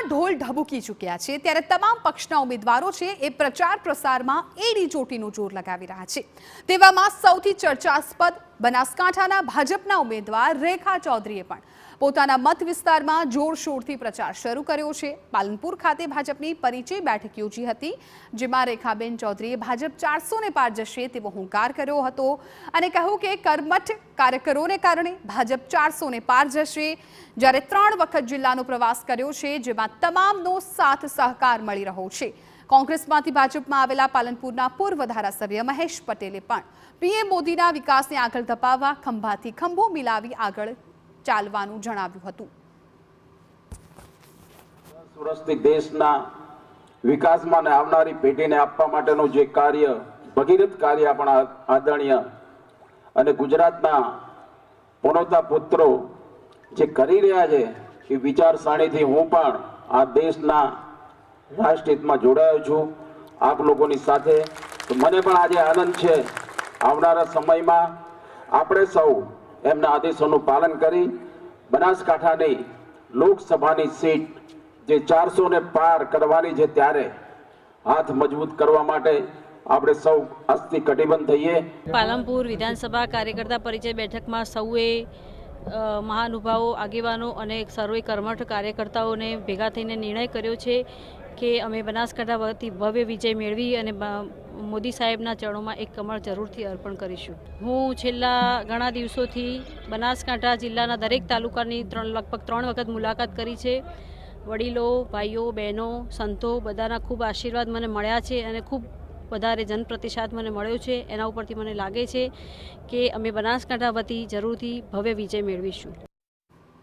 ઢોલ ઢબુકી ચૂક્યા છે ત્યારે તમામ પક્ષના ઉમેદવારો છે એ પ્રચાર પ્રસારમાં એડી ચોટીનું જોર લગાવી રહ્યા છે। તેવામાં સૌથી ચર્ચાસ્પદ બનાસકાંઠાના ભાજપના ઉમેદવાર રેખા ચૌધરીએ પણ પોતાના મત વિસ્તારમાં જોરશોરથી પ્રચાર શરૂ કર્યો છે। પાલનપુર ખાતે ભાજપની પરિચય બેઠક યોજી હતી, જેમાં રેખાબેન ચૌધરીએ ભાજપ 400 ને પાર જશે તેવો હુંકાર કર્યો હતો અને કહ્યું કે કર્મઠ કાર્યકરોને કારણે ભાજપ 400 ને પાર જશે। જ્યારે 3 વખત જિલ્લાનો પ્રવાસ કર્યો છે, જેમાં તમામનો સાથ સહકાર મળી રહ્યો છે। કોંગ્રેસમાંથી ભાજપમાં આવેલા પાલનપુરના પૂર્વ ધારાસભ્ય મહેશ પટેલે પણ પીએમ મોદીના વિકાસને આગળ ધપાવવા ખંભાથી ખંભો મિલાવી આગળ ચાલવાનું જણાવ્યું હતું। સુરક્ષિત દેશના વિકાસમાં ને આવનારી પેઢીને આપવા માટેનું જે કાર્ય ભગીરથ કાર્ય આપણા આદરણીય અને ગુજરાતના પનોતા પુત્રો જે કરી રહ્યા છે એ વિચારસરણીથી હું પણ આ દેશના રાષ્ટ્રહિતમાં જોડાયો છું આપ લોકોની સાથે। તો મને પણ આજે આનંદ છે આવનારા સમયમાં આપણે સૌ એમના આદેશોનું પાલન કરી બનાસકાંઠાની લોકસભાની સીટ જે 400 ને પાર કરવાની છે ત્યારે હાથ મજબૂત કરવા માટે આપણે સૌ આજથી કટિબદ્ધ થઈએ। પાલનપુર વિધાનસભા કાર્યકર્તા પરિચય બેઠકમાં સૌએ મહાનુભાવો આગેવાનો અને સર્વે કર્મઠ કાર્યકર્તાઓને ભેગા થઈને નિર્ણય કર્યો છે કે અમે બનાસકાંઠા વતી ભવ્ય વિજય મેળવી અને મોદી સાહેબના ચરણોમાં એક કમળ જરૂરથી અર્પણ કરીશું। હું છેલ્લા ઘણા દિવસોથી બનાસકાંઠા જિલ્લાના દરેક તાલુકાની લગભગ 3 વખત મુલાકાત કરી છે। વડીલો, ભાઈઓ, બહેનો, સંતો બધાના ખૂબ આશીર્વાદ મને મળ્યા છે અને ખૂબ વધારે જનપ્રતિસાદ મને મળ્યો છે। એના ઉપરથી મને લાગે છે કે અમે બનાસકાંઠા વતી જરૂરથી ભવ્ય વિજય મેળવીશું।